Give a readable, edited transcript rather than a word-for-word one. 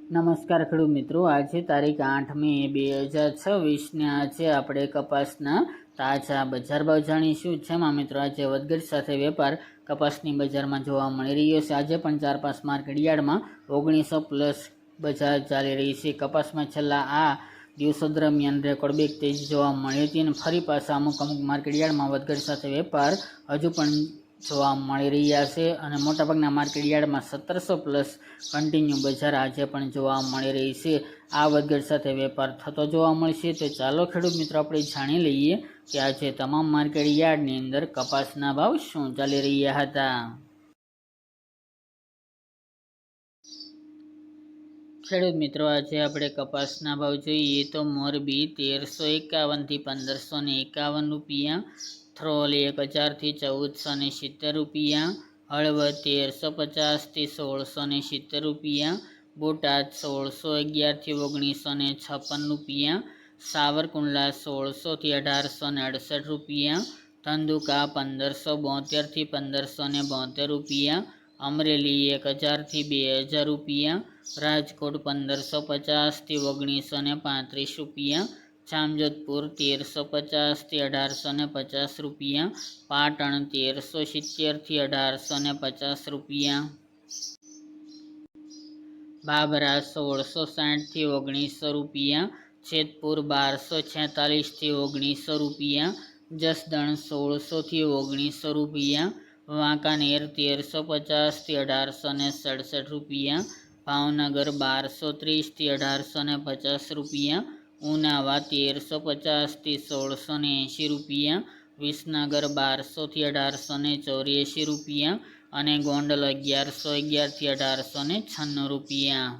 નમસ્કાર ખેડૂત મિત્રો, આજે તારીખ 8 મે 2026 ને આજે આપણે કપાસના તાજા બજાર ભાવ જાણીશું। જેમાં મિત્રો આજે વધઘટ સાથે વેપાર કપાસની બજારમાં જોવા મળી રહ્યો છે। આજે પણ 4-5 માર્કેટ યાર્ડમાં 1900 પ્લસ બજાર ચાલી રહી છે। કપાસમાં છેલ્લા આ દિવસો દરમિયાન રેકોર્ડ બ્રેક તેજી જોવા મળી હતી અને ફરી પાછા અમુક માર્કેટ યાર્ડમાં વધઘટ સાથે વેપાર હજુ પણ જોવા મળી રહ્યા છે અને મોટાભાગના માર્કેટ યાર્ડમાં 1700 પ્લસ કન્ટિન્યુ બજાર આજે પણ જોવા મળી રહી છે। આ વધઘટ સાથે વેપાર થતો જોવા મળશે। તો ચાલો ખેડૂત મિત્રો આપણે જાણી લઈએ કે આજે તમામ માર્કેટ યાર્ડની અંદર કપાસના ભાવ શું ચાલી રહ્યા હતા। ખેડૂત મિત્રો, આજે આપણે કપાસના ભાવ જોઈએ તો મોરબી 1351 થી 1551 રૂપિયા, થ્રોલ 1000 થી 1470 રૂપિયા, હળવદ 1350 થી 1670 રૂપિયા, બોટાદ 1611 થી 1956 રૂપિયા, સાવરકુંડલા 1600 થી 1868 રૂપિયા, ધંધુકા 1572 થી 1572 રૂપિયા, અમરેલી 1000 થી 2000 રૂપિયા, રાજકોટ 1550 થી 1935 રૂપિયા, જામજોધપુર 1350 થી 1850 રૂપિયા, પાટણ 1370 થી 1850 રૂપિયા, બાબરા 1660 થી 1900 રૂપિયા, જેતપુર 1246 થી 1900 રૂપિયા, જસદણ 1600 થી 1900 રૂપિયા, વાંકાનેર 1350 થી 1867 રૂપિયા, ભાવનગર 1230 થી 1850 રૂપિયા, ઉનાવા 1350 થી 1680 રૂપિયા, વિસનગર 1200 થી 1884 રૂપિયા અને ગોંડલ 1111 થી 1896 રૂપિયા।